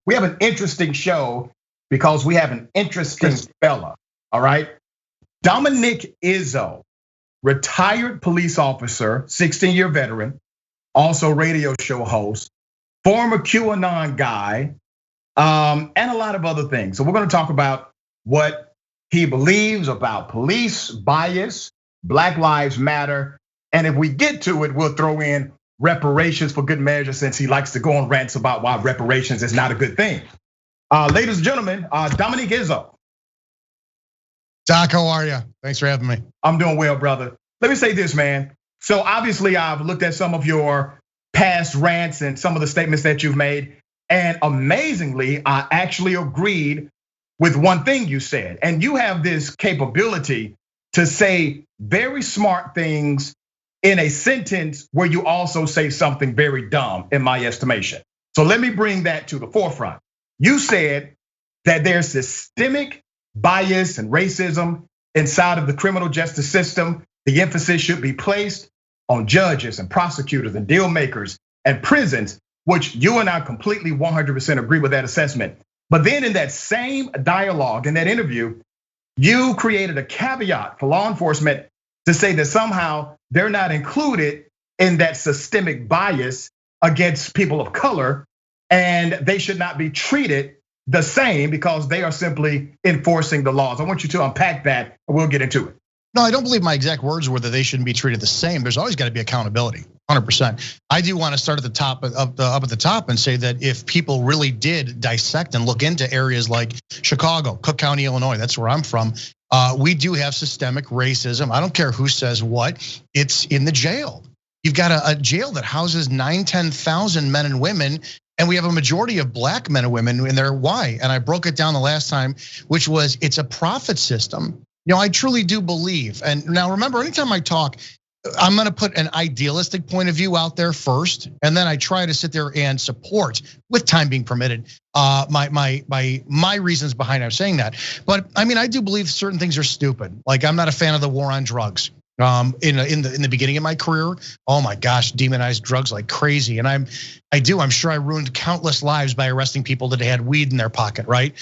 we have an interesting show because we have an interesting fella, all right? Dominic Izzo, retired police officer, 16-year veteran, also radio show host, former QAnon guy, and a lot of other things. So we're gonna talk about what he believes about police bias, Black Lives Matter, and if we get to it, we'll throw in reparations for good measure, since he likes to go on rants about why reparations is not a good thing. Ladies and gentlemen, Dominic Izzo. Doc, how are you? Thanks for having me. I'm doing well, brother. Let me say this, man. So obviously I've looked at some of your past rants and some of the statements that you've made, and amazingly, I actually agreed with one thing you said. And you have this capability to say very smart things in a sentence where you also say something very dumb, in my estimation. So let me bring that to the forefront. You said that there's systemic bias and racism inside of the criminal justice system. The emphasis should be placed on judges and prosecutors and deal makers and prisons, which you and I completely 100% agree with that assessment. But then in that same dialogue, in that interview, you created a caveat for law enforcement to say that somehow they're not included in that systemic bias against people of color, and they should not be treated the same because they are simply enforcing the laws. I want you to unpack that, and we'll get into it. No, I don't believe my exact words were that they shouldn't be treated the same. There's always got to be accountability, 100%. I do want to start at the top, up at the top, and say that if people really did dissect and look into areas like Chicago, Cook County, Illinois, that's where I'm from. We do have systemic racism. I don't care who says what. It's in the jail. You've got a jail that houses 10,000 men and women, and we have a majority of Black men and women in there. Why? And I broke it down the last time, which was it's a profit system. You know, I truly do believe. And now remember, anytime I talk, I'm gonna put an idealistic point of view out there first, and then I try to sit there and support, with time being permitted, my reasons behind I'm saying that. But I mean, I do believe certain things are stupid. Like I'm not a fan of the war on drugs. In the beginning of my career, oh my gosh, demonized drugs like crazy. And I'm sure I ruined countless lives by arresting people that had weed in their pocket, right?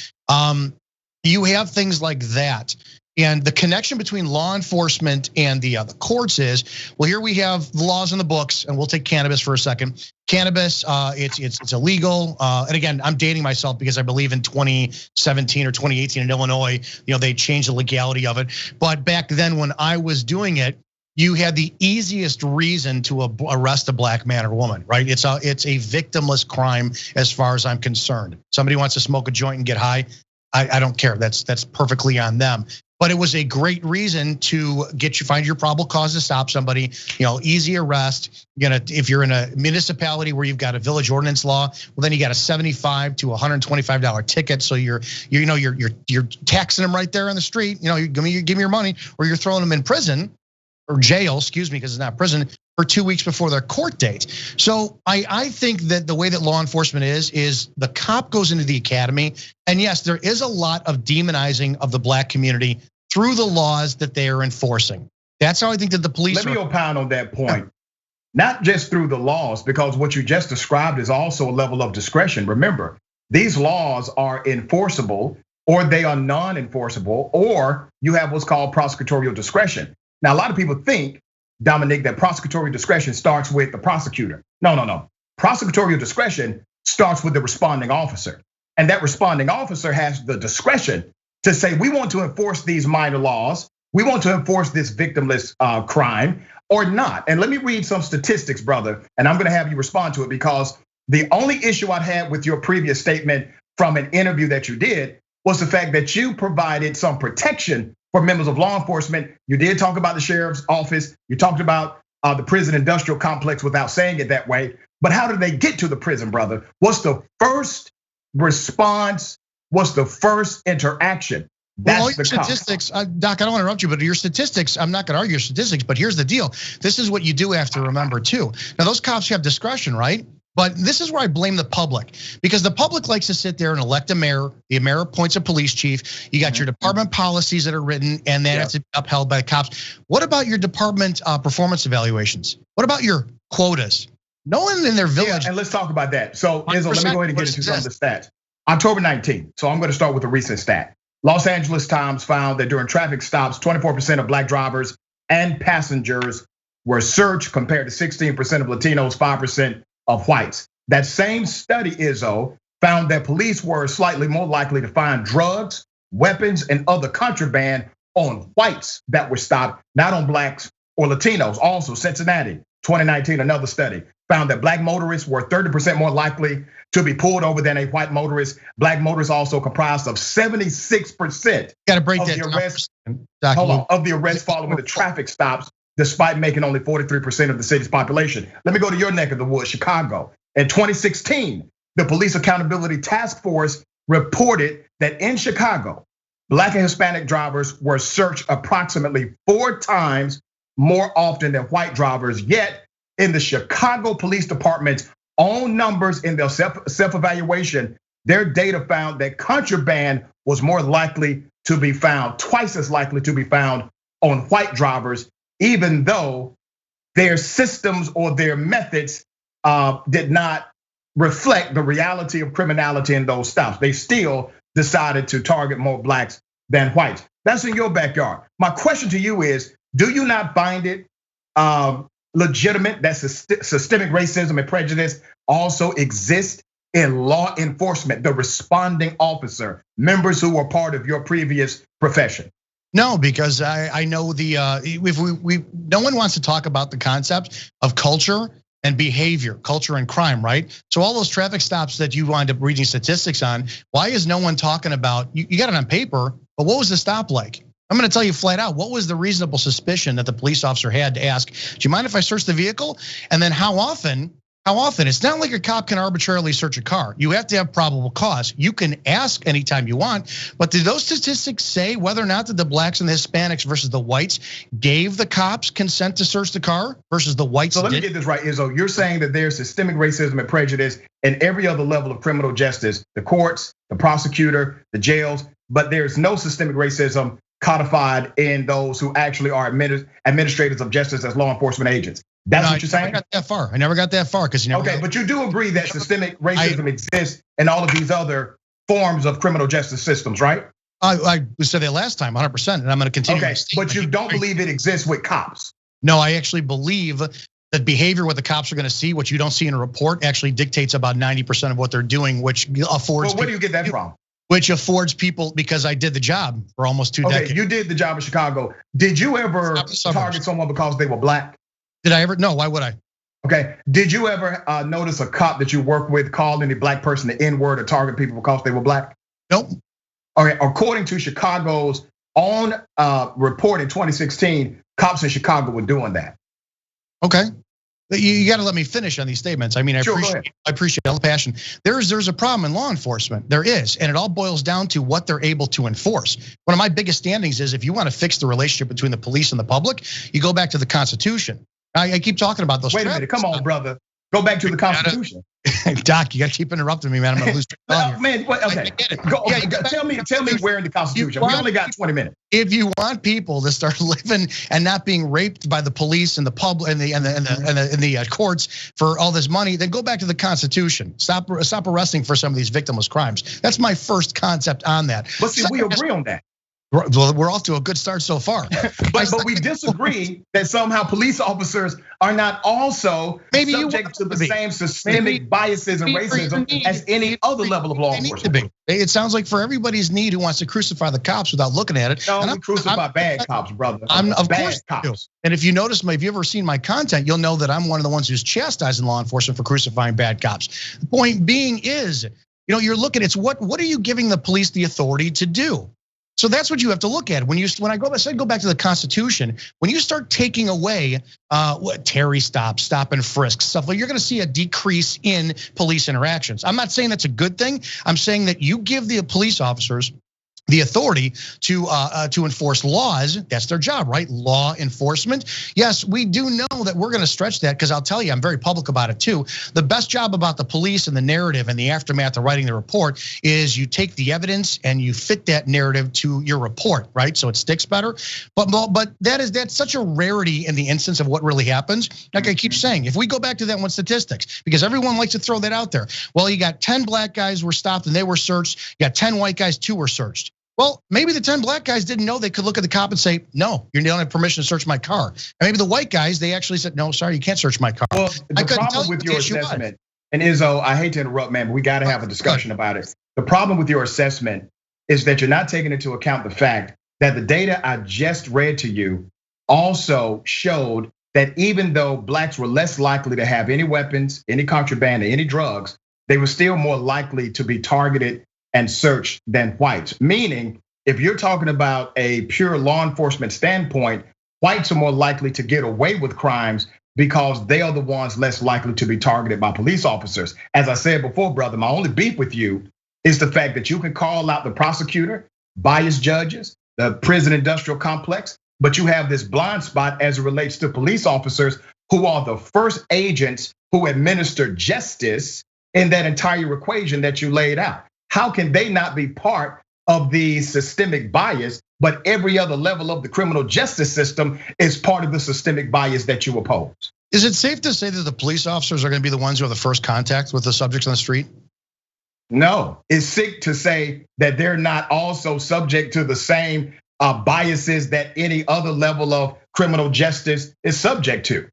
You have things like that. And the connection between law enforcement and the courts is, well, here we have the laws in the books, and we'll take cannabis for a second. Cannabis, it's illegal. And again, I'm dating myself because I believe in 2017 or 2018 in Illinois, they changed the legality of it. But back then when I was doing it, you had the easiest reason to arrest a Black man or woman, right? It's a victimless crime as far as I'm concerned. Somebody wants to smoke a joint and get high, I don't care. That's perfectly on them. But it was a great reason to find your probable cause to stop somebody. Easy arrest. If you're in a municipality where you've got a village ordinance law, well then you got a $75 to $125 ticket. So you're taxing them right there on the street. You give me your money, or you're throwing them in prison or jail, excuse me, because it's not prison, for 2 weeks before their court date. So I think that the way that law enforcement is the cop goes into the academy, and yes, there is a lot of demonizing of the Black community through the laws that they are enforcing. That's how I think that the police. Let me opine on that point. Not just through the laws, because what you just described is also a level of discretion. Remember, these laws are enforceable, or they are non-enforceable, or you have what's called prosecutorial discretion. Now, a lot of people think, Dominic, that prosecutorial discretion starts with the prosecutor. No. Prosecutorial discretion starts with the responding officer. And that responding officer has the discretion to say, we want to enforce these minor laws, we want to enforce this victimless crime or not. And let me read some statistics, brother, and I'm gonna have you respond to it, because the only issue I had with your previous statement from an interview that you did was the fact that you provided some protection for members of law enforcement. You did talk about the sheriff's office, you talked about the prison industrial complex without saying it that way. But how did they get to the prison, brother? What's the first response? What's the first interaction? That's the statistics, Doc, I don't want to interrupt you, but your statistics, I'm not gonna argue your statistics, but here's the deal. This is what you do have to remember too. Now those cops have discretion, right? But this is where I blame the public, because the public likes to sit there and elect a mayor. The mayor appoints a police chief. You got your department policies that are written, and that has to be upheld by the cops. What about your department performance evaluations? What about your quotas? No one in their village. And let's talk about that. So Izzo, let me go ahead and get into some of the stats. October 19th. So I'm going to start with a recent stat. Los Angeles Times found that during traffic stops, 24% of black drivers and passengers were searched compared to 16% of Latinos, 5% of whites. That same study, Izzo, found that police were slightly more likely to find drugs, weapons, and other contraband on whites that were stopped, not on blacks or Latinos. Also, Cincinnati, 2019, another study found that black motorists were 30% more likely to be pulled over than a white motorist. Black motorists also comprised of 76% of the arrests. Of the arrests following the traffic stops, despite making only 43% of the city's population. Let me go to your neck of the woods, Chicago. In 2016, the Police Accountability Task Force reported that in Chicago, black and Hispanic drivers were searched approximately 4 times more often than white drivers. Yet, in the Chicago Police Department's own numbers in their self-evaluation, their data found that contraband was more likely to be found, twice as likely to be found on white drivers, even though their systems or their methods did not reflect the reality of criminality in those stops. They still decided to target more blacks than whites. That's in your backyard. My question to you is, do you not find it legitimate that systemic racism and prejudice also exist in law enforcement, the responding officer, members who were part of your previous profession? No, because I know no one wants to talk about the concept of culture and behavior, culture and crime, right? So all those traffic stops that you wind up reading statistics on, why is no one talking about, you got it on paper, but what was the stop like? I'm gonna tell you flat out, what was the reasonable suspicion that the police officer had to ask, do you mind if I search the vehicle? And then how often? It's not like a cop can arbitrarily search a car. You have to have probable cause. You can ask anytime you want, but do those statistics say whether or not that the blacks and the Hispanics versus the whites gave the cops consent to search the car versus the whites? So let me get this right, Izzo. You're saying that there's systemic racism and prejudice in every other level of criminal justice, the courts, the prosecutor, the jails, but there's no systemic racism codified in those who actually are administrators of justice as law enforcement agents. That's what you're saying? I never got that far because you never. Okay, but you do agree that systemic racism exists in all of these other forms of criminal justice systems, right? I said that last time, 100%, and I'm going to continue. Okay, but you don't believe it exists with cops? No, I actually believe that behavior, what the cops are going to see, what you don't see in a report, actually dictates about 90% of what they're doing, which affords. Well, where do you get that from? Which affords people, because I did the job for almost 2 decades. Okay, you did the job in Chicago. Did you ever target someone because they were black? Did I ever? No, why would I? Okay, did you ever notice a cop that you work with call any black person the N-word or target people because they were black? Nope. All right, according to Chicago's own report in 2016, cops in Chicago were doing that. Okay. You got to let me finish on these statements. I mean, I appreciate all the passion. There's a problem in law enforcement. There is, and it all boils down to what they're able to enforce. One of my biggest standings is if you want to fix the relationship between the police and the public, you go back to the Constitution. I keep talking about those. Wait a minute, come on, brother. Go back to the Constitution. Doc, you got to keep interrupting me, man. I'm gonna lose track. Man, okay. Tell me where in the Constitution. We only got 20 minutes. If you want people to start living and not being raped by the police and the public and the courts for all this money, then go back to the Constitution. Stop arresting for some of these victimless crimes. That's my first concept on that. But see, we agree on that. Well, we're off to a good start so far. but we disagree that somehow police officers are not also subject to the same systemic biases and racism as any other level of law enforcement. It sounds like for everybody's need who wants to crucify the cops without looking at it. No, we crucify bad cops, brother. Of course cops. And if you notice, if you've ever seen my content, you'll know that I'm one of the ones who's chastising law enforcement for crucifying bad cops. The point being is, you're looking, it's what are you giving the police the authority to do? So that's what you have to look at when I go back to the Constitution. When you start taking away Terry stop and frisk stuff, you're going to see a decrease in police interactions. I'm not saying that's a good thing. I'm saying that you give the police officers the authority to enforce laws. That's their job, right? Law enforcement. Yes, we do know that we're going to stretch that, because I'll tell you, I'm very public about it too. The best job about the police and the narrative and the aftermath of writing the report is you take the evidence and you fit that narrative to your report, right? So it sticks better. But that's such a rarity in the instance of what really happens. Like I keep saying, if we go back to that one statistics, because everyone likes to throw that out there. Well, you got 10 black guys were stopped and they were searched. You got 10 white guys, 2 were searched. Well, maybe the 10 black guys didn't know they could look at the cop and say, no, you don't have permission to search my car. And maybe the white guys, they actually said, no, sorry, you can't search my car. Well, the problem with your assessment, and Izzo, I hate to interrupt, man, but we got to have a discussion about it. The problem with your assessment is that you're not taking into account the fact that the data I just read to you also showed that even though blacks were less likely to have any weapons, any contraband, or any drugs, they were still more likely to be targeted and searched than whites. Meaning, if you're talking about a pure law enforcement standpoint, whites are more likely to get away with crimes because they are the ones less likely to be targeted by police officers. As I said before, brother, my only beef with you is the fact that you can call out the prosecutor, biased judges, the prison industrial complex, but you have this blind spot as it relates to police officers who are the first agents who administer justice in that entire equation that you laid out. How can they not be part of the systemic bias, but every other level of the criminal justice system is part of the systemic bias that you oppose? Is it safe to say that the police officers are going to be the ones who have the first contact with the subjects on the street? No, it's sick to say that they're not also subject to the same biases that any other level of criminal justice is subject to.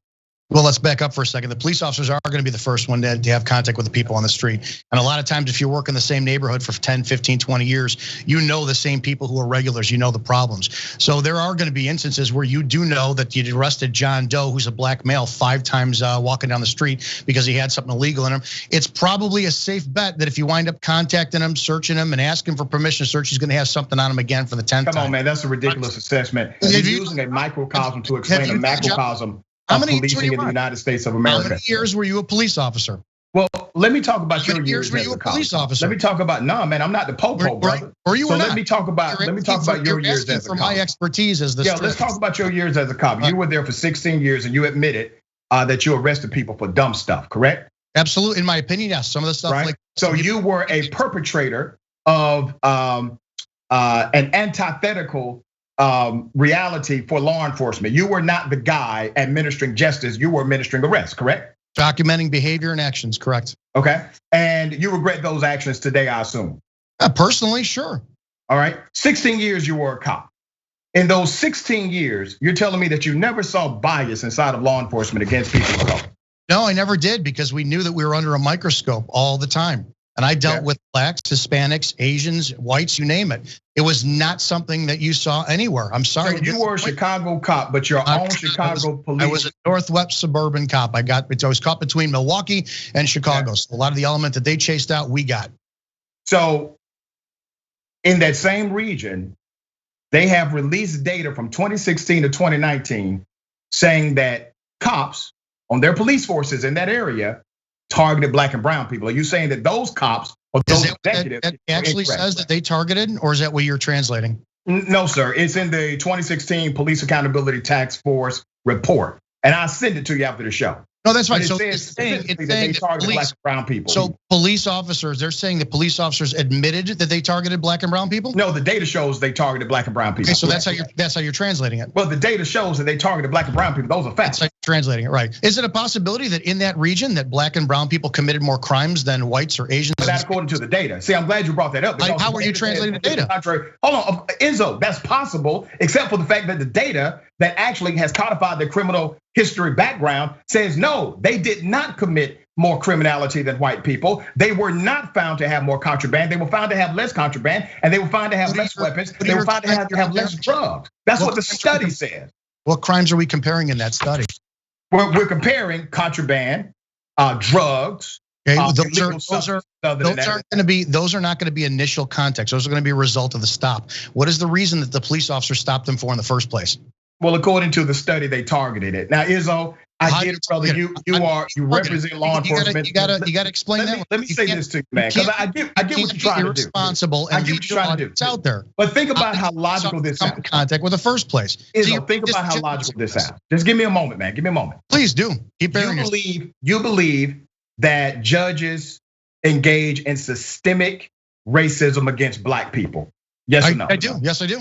Well, let's back up for a second. The police officers are going to be the first one to have contact with the people on the street. And a lot of times, if you work in the same neighborhood for 10, 15, 20 years, you know the same people who are regulars, you know the problems. So there are going to be instances where you do know that you arrested John Doe, who's a black male, 5 times walking down the street because he had something illegal in him. It's probably a safe bet that if you wind up contacting him, searching him, and asking for permission to search, he's going to have something on him again for the 10th time. Come on, man, that's a ridiculous assessment. You're using a microcosm to explain a macrocosm. How many years in the United States of America? How many years were you a police officer? Well, let me talk about your years. Were you a police officer? Let me talk about man. I'm not the popo, brother. Or you were not. Let me talk about your years as a cop. My expertise as the let's talk about your years as a cop. You were there for 16 years, and you admitted that you arrested people for dumb stuff, correct? Absolutely, in my opinion, yes. Some of the stuff, right? So you were a perpetrator of an antithetical reality for law enforcement. You were not the guy administering justice, you were administering arrest, correct? Documenting behavior and actions, correct. Okay, and you regret those actions today, I assume? Personally, sure. All right, 16 years you were a cop. In those 16 years, you're telling me that you never saw bias inside of law enforcement against people of color? No, I never did, because we knew that we were under a microscope all the time. And I dealt with blacks, Hispanics, Asians, whites, you name it. It was not something that you saw anywhere. I'm sorry. So you were a Chicago cop, but your own Chicago police. I was a Northwest suburban cop. I was caught between Milwaukee and Chicago. So a lot of the element that they chased out, we got. So in that same region, they have released data from 2016 to 2019 saying that cops on their police forces in that area targeted black and brown people. Are you saying that those cops or those executives that actually says that they targeted, or is that what you're translating? No, sir. It's in the 2016 Police Accountability Task Force report, and I'll send it to you after the show. No, that's fine. So it's saying that they targeted black and brown people. So police officers, they're saying that police officers admitted that they targeted black and brown people? No, the data shows they targeted black and brown people. Okay, so that's how you're translating it. Well, the data shows that they targeted black and brown people. Those are facts. That's how you're translating it, right? Is it a possibility that in that region that black and brown people committed more crimes than whites or Asians? But that's according to the data. See, I'm glad you brought that up. How are you translating the data? Hold on, Enzo, that's possible, except for the fact that the data that actually has codified their criminal history background says no, they did not commit more criminality than white people. They were not found to have more contraband. They were found to have less contraband, and they were found to have less weapons. They were found to have less drugs. That's what the study says. What crimes are we comparing in that study? We're comparing contraband, drugs. Okay, those are not going to be initial context. Those are going to be a result of the stop. What is the reason that the police officer stopped them for in the first place? Well, according to the study, they targeted it. Now, Izzo, I get it, brother. You represent law enforcement. You gotta explain that. Let me say this to you, man, because I get what you're trying to do. Irresponsible and be it's out there. But think about how logical this sounds. Contact with the first place. Think about how logical this sounds. Just give me a moment, man. Give me a moment. Please do. You believe that judges engage in systemic racism against black people? Yes or no? I do. Yes, I do.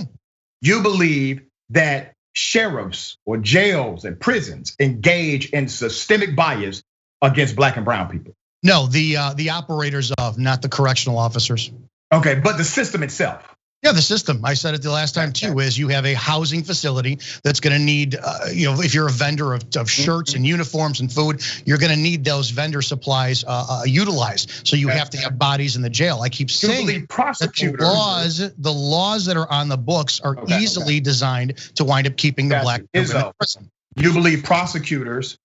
You believe that sheriffs or jails and prisons engage in systemic bias against black and brown people? No, the operators of, not the correctional officers. Okay, but the system itself. Yeah, the system. I said it the last time too. Is you have a housing facility that's going to need, if you're a vendor of shirts and uniforms and food, you're going to need those vendor supplies utilized. So you have to have bodies in the jail. I keep saying that the laws that are on the books are easily designed to wind up keeping the black people in prison. You believe prosecutors,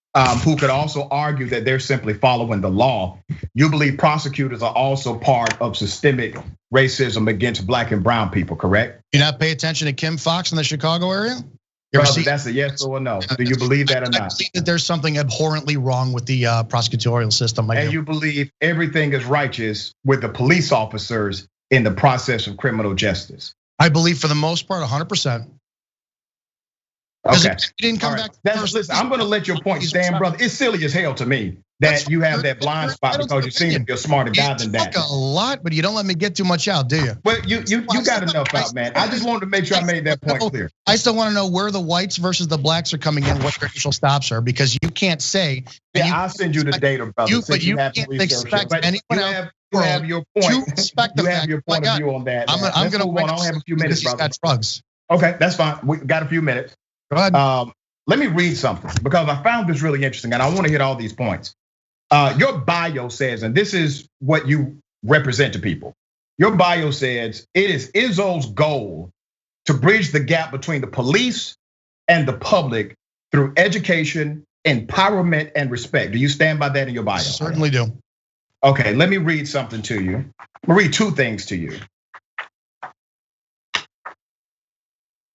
who could also argue that they're simply following the law. You believe prosecutors are also part of systemic racism against black and brown people, correct? You not pay attention to Kim Fox in the Chicago area? Brother, that's a yes or a no. Do you believe that or not? I believe that there's something abhorrently wrong with the prosecutorial system. And you believe everything is righteous with the police officers in the process of criminal justice? I believe for the most part, 100%. Okay. Didn't come back. Listen, I'm gonna let your point stand, brother. It's silly as hell to me that you have that blind spot because you seem to be a smarter guy than that. You talk a lot, but you don't let me get too much out, do you? Well, you got enough out, man. I just wanted to make sure I made that point clear. I still want to know where the whites versus the blacks are coming in, what their initial stops are, because you can't say. Yeah, I'll send you the data, brother. But you can't expect anyone else. You have your point. You have your point of view on that. I'm gonna I don't have a few minutes, brother. Got drugs. Okay, that's fine. We got a few minutes. Go ahead. Let me read something because I found this really interesting and I want to hit all these points. Your bio says, and this is what you represent to people. Your bio says, it is Izzo's goal to bridge the gap between the police and the public through education, empowerment, and respect. Do you stand by that in your bio? Certainly do. Okay, let me read something to you. I'll read two things to you.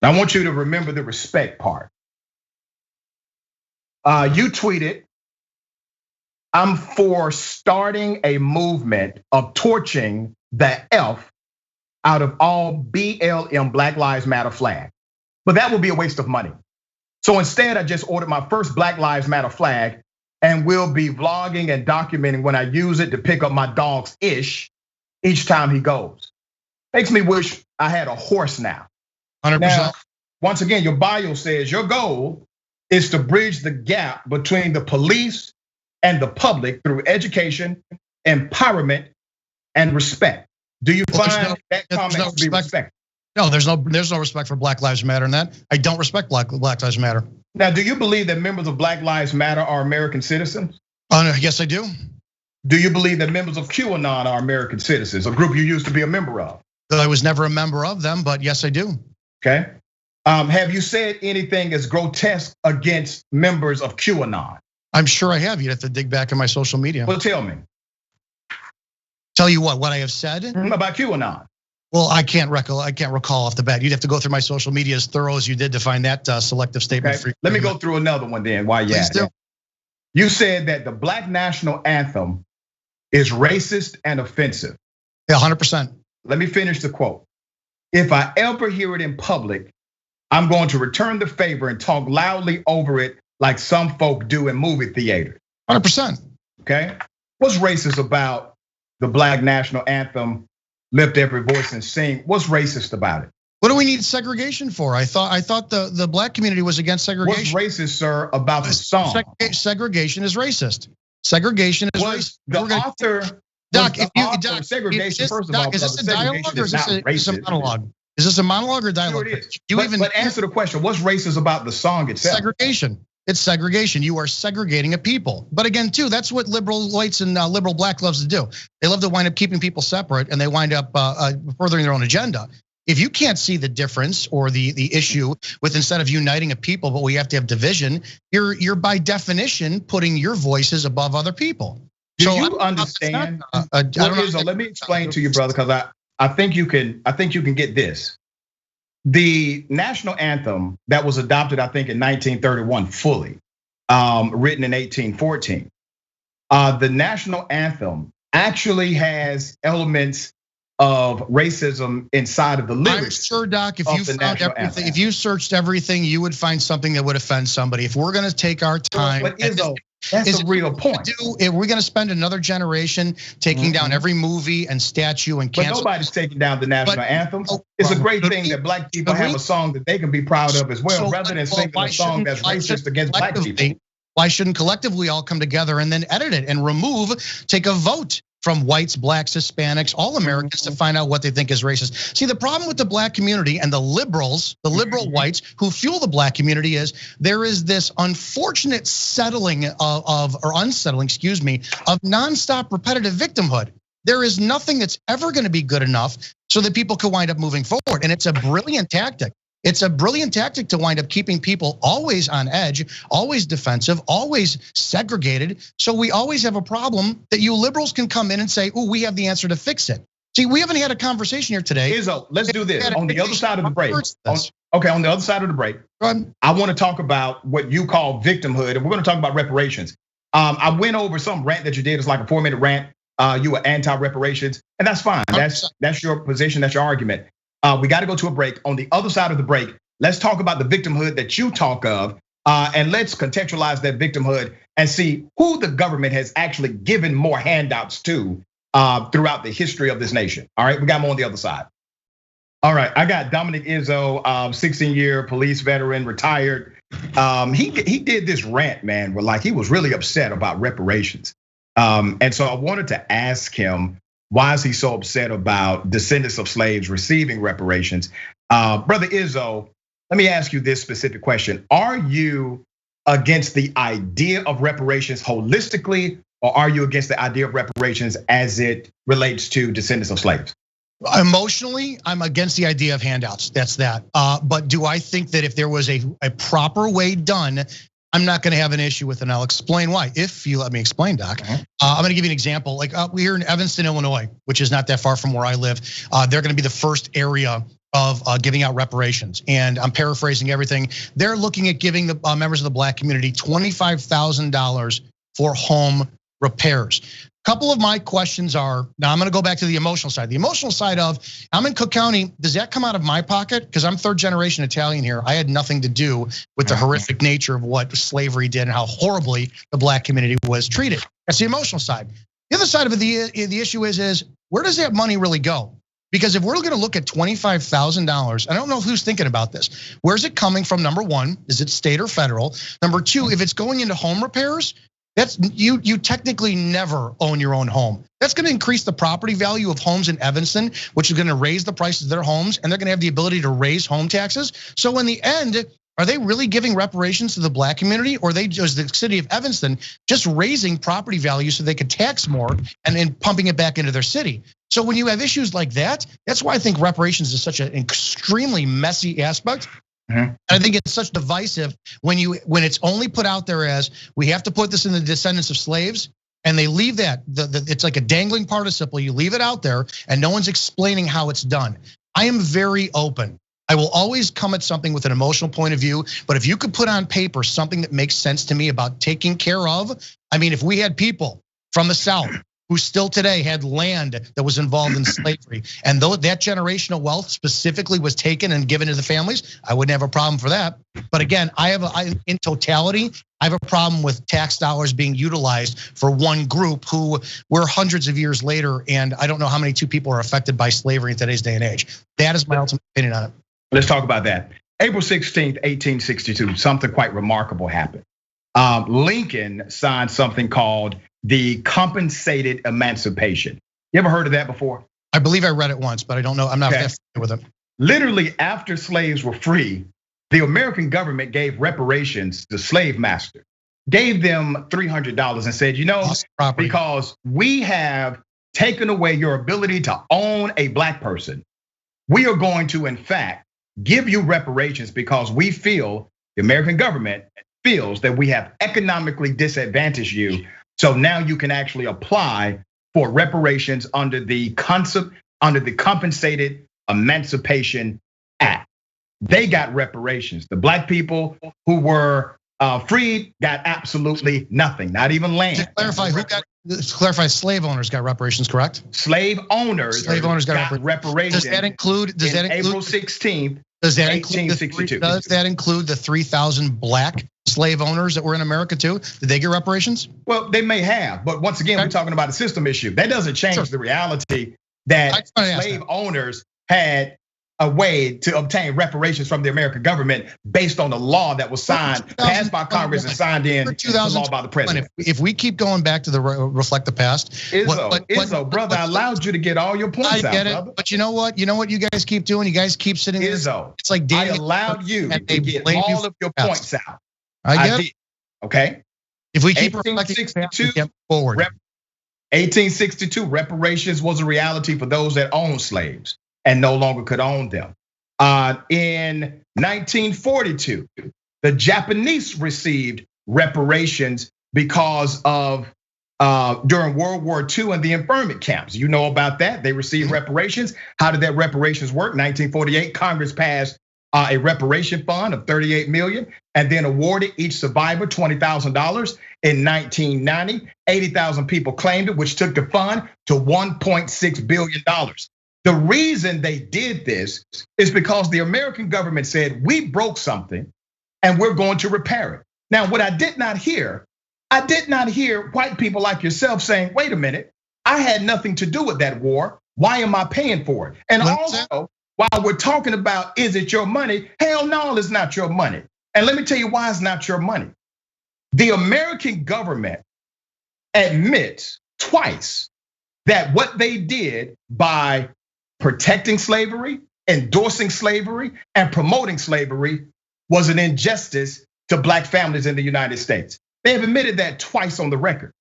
I want you to remember the respect part. You tweeted, I'm for starting a movement of torching the F out of all BLM Black Lives Matter flag. But that would be a waste of money. So instead, I just ordered my first Black Lives Matter flag and will be vlogging and documenting when I use it to pick up my dog's ish each time he goes. Makes me wish I had a horse now. 100%. Now, once again, your bio says your goal is to bridge the gap between the police and the public through education, empowerment, and respect. Do you find that comment to be respected? No, there's no respect for Black Lives Matter in that. I don't respect Black Lives Matter. Now, do you believe that members of Black Lives Matter are American citizens? Yes, I do. Do you believe that members of QAnon are American citizens, a group you used to be a member of? I was never a member of them, but yes, I do. Okay. Have you said anything as grotesque against members of QAnon? I'm sure I have. You'd have to dig back in my social media. Well, tell me. Tell you what I have said about QAnon. Well, I can't recall off the bat. You'd have to go through my social media as thorough as you did to find that selective statement. Okay. Let me go through another one then. Why you at it? You said that the Black national anthem is racist and offensive. Yeah, 100%. Let me finish the quote. If I ever hear it in public, I'm going to return the favor and talk loudly over it like some folk do in movie theaters. 100%. Okay. What's racist about the Black national anthem? Lift every voice and sing. What's racist about it? What do we need segregation for? I thought the black community was against segregation. What's racist, sir, about the song? Segregation is racist. Segregation is racist. The author, Doc, segregation. First of all, is this a dialogue or is this a monologue? Is this a monologue or dialogue? Sure it is. But answer the question. What's racist about the song itself? Segregation. It's segregation. You are segregating a people. But again, too, that's what liberal whites and liberal black loves to do. They love to wind up keeping people separate, and they wind up furthering their own agenda. If you can't see the difference or the issue with instead of uniting a people, but we have to have division, you're by definition putting your voices above other people. Do you understand? Let me explain to you, brother, because I think you can get this. The national anthem that was adopted, I think, in 1931 fully, written in 1814. The national anthem actually has elements of racism inside of the lyrics. I'm sure, Doc, if you found everything, if you searched everything, you would find something that would offend somebody. If we're gonna take our time, but that's a real point. If we're gonna spend another generation taking down every movie and statue and cancel. But nobody's taking down the national anthem. It's a great thing that black people have a song that they can be proud of as well, rather than singing a song that's racist against black people. Why shouldn't collectively all come together and then edit it and take a vote from whites, blacks, Hispanics, all Americans to find out what they think is racist? See, the problem with the black community and the liberals, the liberal whites who fuel the black community is there is this unfortunate settling unsettling, of nonstop repetitive victimhood. There is nothing that's ever gonna be good enough so that people can wind up moving forward. And it's a brilliant tactic. It's a brilliant tactic to wind up keeping people always on edge, always defensive, always segregated. So we always have a problem that you liberals can come in and say, "Oh, we have the answer to fix it." See, we haven't had a conversation here today. Izzo, let's do this on the other side of the break. Okay, on the other side of the break, I want to talk about what you call victimhood, and we're going to talk about reparations. I went over some rant that you did. It's like a 4-minute rant. You were anti-reparations, and that's fine. That's your position. That's your argument. We got to go to a break. On the other side of the break, let's talk about the victimhood that you talk of, and let's contextualize that victimhood and see who the government has actually given more handouts to throughout the history of this nation. All right, we got more on the other side. All right, I got Dominic Izzo, 16-year police veteran, retired. He did this rant, man, where like he was really upset about reparations, and so I wanted to ask him, why is he so upset about descendants of slaves receiving reparations? Brother Izzo, let me ask you this specific question. Are you against the idea of reparations holistically, or are you against the idea of reparations as it relates to descendants of slaves? Emotionally, I'm against the idea of handouts, that's that. But do I think that if there was a proper way done, I'm not gonna have an issue with it, and I'll explain why, if you let me explain, Doc. I'm gonna give you an example. Like we're here in Evanston, Illinois, which is not that far from where I live. They're gonna be the first area of giving out reparations. And I'm paraphrasing everything. They're looking at giving the members of the black community $25,000 for home repairs. Couple of my questions are, now I'm gonna go back to the emotional side. The emotional side of, I'm in Cook County, does that come out of my pocket? Because I'm 3rd generation Italian here. I had nothing to do with the horrific nature of what slavery did and how horribly the black community was treated. That's the emotional side. The other side of the issue is where does that money really go? Because if we're gonna look at $25,000, I don't know who's thinking about this. Where's it coming from, number one? Is it state or federal? Number two, if it's going into home repairs, that's you technically never own your own home. That's gonna increase the property value of homes in Evanston, which is gonna raise the prices of their homes, and they're gonna have the ability to raise home taxes. So in the end, are they really giving reparations to the black community, or are they just the city of Evanston just raising property value so they could tax more and then pumping it back into their city? So when you have issues like that, that's why I think reparations is such an extremely messy aspect. I think it's such divisive when it's only put out there as we have to put this in the descendants of slaves, and they leave that. It's like a dangling participle. You leave it out there, and no one's explaining how it's done. I am very open. I will always come at something with an emotional point of view, but if you could put on paper something that makes sense to me about taking care of, I mean, if we had people from the South who still today had land that was involved in slavery, and though that generational wealth specifically was taken and given to the families, I wouldn't have a problem for that. But again, in totality, I have a problem with tax dollars being utilized for one group who we're hundreds of years later, and I don't know how many people are affected by slavery in today's day and age. That is my ultimate opinion on it. Let's talk about that. April 16th, 1862, something quite remarkable happened. Lincoln signed something called the compensated emancipation. You ever heard of that before? I believe I read it once, but I don't know. I'm not familiar with it. Literally, after slaves were free, the American government gave reparations to slave masters, gave them $300 and said, because we have taken away your ability to own a black person, we are going to, in fact, give you reparations because we feel, the American government feels that we have economically disadvantaged you. So now you can actually apply for reparations under the Compensated Emancipation Act. They got reparations. The black people who were Freed got absolutely nothing, not even land. To clarify, slave owners got reparations, correct? Slave owners got reparations. Does that include April 16th? Does that include the 3,000 black slave owners that were in America too? Did they get reparations? Well, they may have, but once again, we're talking about a system issue. That doesn't change the reality that slave owners had a way to obtain reparations from the American government based on the law that was passed by Congress and signed in the law by the president. If we keep going back to the reflect the past, Izzo, brother, I allowed you to get all your points out, brother. But you know what? You know what you guys keep doing? You guys keep sitting there. Izzo, it's like I allowed you to get all of your points out. I get it. Okay. If we keep reflecting forward. 1862, reparations was a reality for those that owned slaves and no longer could own them. In 1942, the Japanese received reparations because of during World War II and the internment camps. You know about that. They received reparations. How did that reparations work? 1948, Congress passed a reparation fund of 38 million and then awarded each survivor $20,000. In 1990, 80,000 people claimed it, which took the fund to $1.6 billion. The reason they did this is because the American government said, we broke something and we're going to repair it. Now, what I did not hear white people like yourself saying, wait a minute, I had nothing to do with that war. Why am I paying for it? And also, while we're talking about, is it your money? Hell no, it's not your money. And let me tell you why it's not your money. The American government admits twice that what they did by protecting slavery, endorsing slavery, and promoting slavery was an injustice to black families in the United States. They have admitted that twice on the record.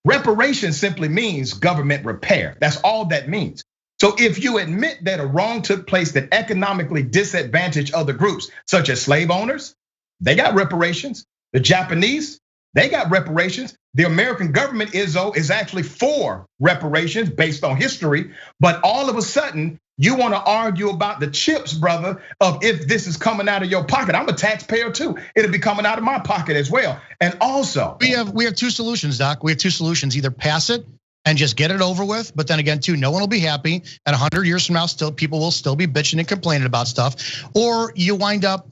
Reparation simply means government repair. That's all that means. So if you admit that a wrong took place that economically disadvantaged other groups, such as slave owners, they got reparations. The Japanese, they got reparations. The American government, Izzo, is actually for reparations based on history. But all of a sudden, you want to argue about the chips, brother, of if this is coming out of your pocket. I'm a taxpayer too. It'll be coming out of my pocket as well. And also, we have two solutions, Doc. We have two solutions: either pass it and just get it over with. But then again, too, no one will be happy. And 100 years from now, still people will still be bitching and complaining about stuff. Or you wind up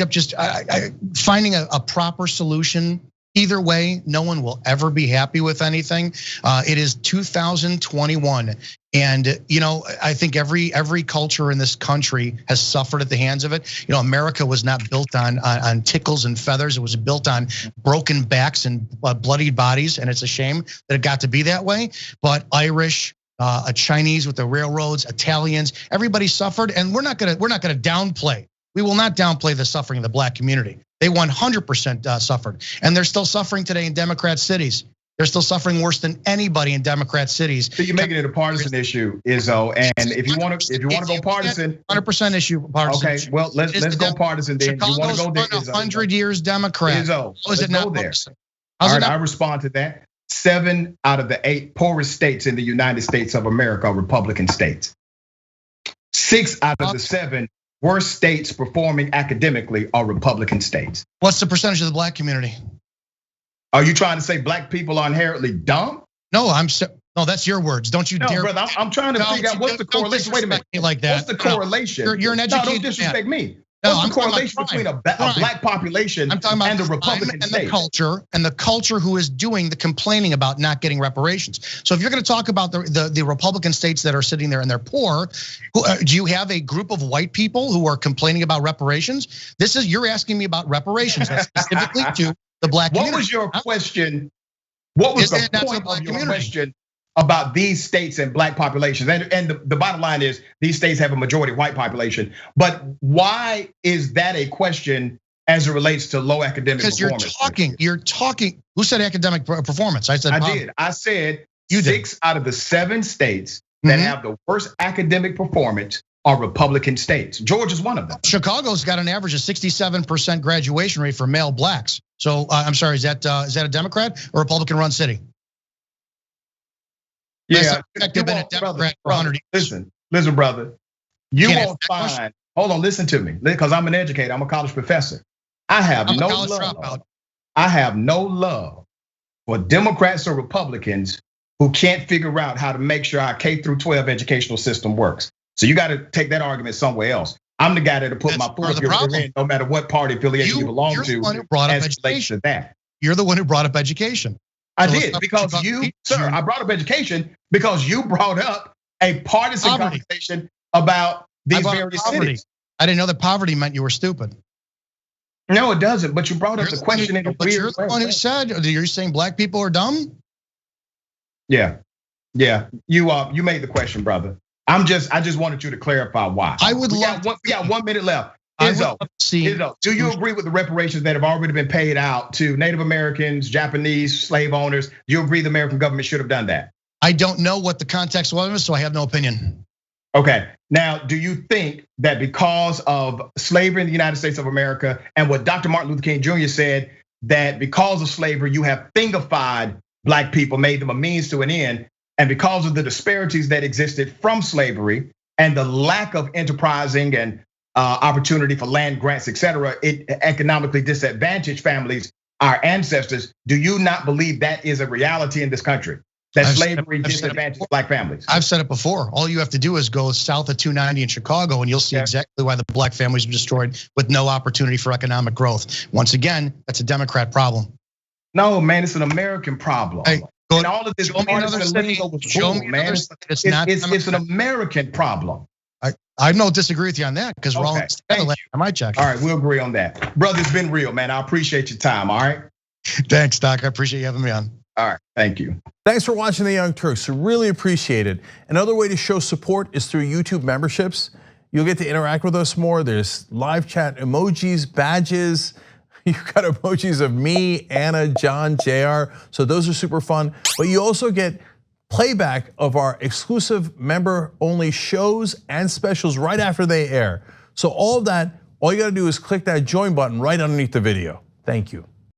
just finding a proper solution. Either way, no one will ever be happy with anything. It is 2021, and I think every culture in this country has suffered at the hands of it. America was not built on tickles and feathers. It was built on broken backs and bloodied bodies, and it's a shame that it got to be that way. But Irish, Chinese with the railroads, Italians, everybody suffered, and we're not gonna downplay. We will not downplay the suffering of the black community. They 100% suffered, and they're still suffering today in Democrat cities. They're still suffering worse than anybody in Democrat cities. So you're making it a partisan issue, Izzo. And if you want to go partisan, 100% issue partisan. Okay, well let's go partisan then. Chicago's you want to go there, 100 years Democrat. Izzo, let's go there. All right, I respond to that. 7 out of the 8 poorest states in the United States of America are Republican states. 6 out of the 7 worst states performing academically are Republican states. What's the percentage of the black community? Are you trying to say black people are inherently dumb? No, no, that's your words. Don't you dare. Brother, I'm trying to figure out what's the correlation. Wait a minute. Like that. What's the correlation? You're an educated man. Don't disrespect me. No, what's the correlation between a black population and the Republican state? And the culture who is doing the complaining about not getting reparations. So if you're going to talk about the Republican states that are sitting there and they're poor, do you have a group of white people who are complaining about reparations? You're asking me about reparations, specifically to the black community. What was your question? What was the point of your question about these states and black populations? And the bottom line is these states have a majority white population. But why is that a question as it relates to low academic performance? Because you're talking. Who said academic performance? I said I did. I said 6 out of the 7 states that have the worst academic performance are Republican states. Georgia's one of them. Chicago's got an average of 67% graduation rate for male blacks. So I'm sorry, is that a Democrat or Republican-run city? Yeah, been a Democrat for 100 years. Listen, brother. You won't find. Hold on, listen to me, because I'm an educator. I'm a college professor. I have I'm a no college love. dropout. I have no love for Democrats or Republicans who can't figure out how to make sure our K through 12 educational system works. So you got to take that argument somewhere else. I'm the guy that'll put my foot in, no matter what party affiliation you belong to. You're the one who brought up education. You're the one who brought up education. I did, because you, sir, I brought up education because you brought up a partisan conversation about these various cities. I didn't know that poverty meant you were stupid. No, it doesn't. But you brought up the question in a weird way. You're the one who said, you're saying black people are dumb? Yeah. You made the question, brother. I just wanted you to clarify why. I would we got 1 minute left. Izzo, do you agree with the reparations that have already been paid out to Native Americans, Japanese slave owners? Do you agree the American government should have done that? I don't know what the context was, so I have no opinion. Okay, now do you think that because of slavery in the United States of America and what Dr. Martin Luther King Jr. said, that because of slavery, you have thingified black people, made them a means to an end, and because of the disparities that existed from slavery and the lack of enterprising and opportunity for land grants, et cetera, it economically disadvantaged families, our ancestors. Do you not believe that is a reality in this country? That slavery disadvantaged black families? I've said it before. All you have to do is go south of 290 in Chicago and you'll see exactly why the black families were destroyed with no opportunity for economic growth. Once again, that's a Democrat problem. No, man, it's an American problem. And all of this, show me another city. It's an American problem. I don't disagree with you on that because we're all together. I might check. All right, we'll agree on that. Brother, it's been real, man. I appreciate your time, all right? Thanks, Doc. I appreciate you having me on. All right, thank you. Thanks for watching The Young Turks. Really appreciate it. Another way to show support is through YouTube memberships. You'll get to interact with us more. There's live chat emojis, badges. You've got emojis of me, Anna, John, JR. So those are super fun. But you also get playback of our exclusive member-only shows and specials right after they air. So all of that, all you gotta do is click that join button right underneath the video. Thank you.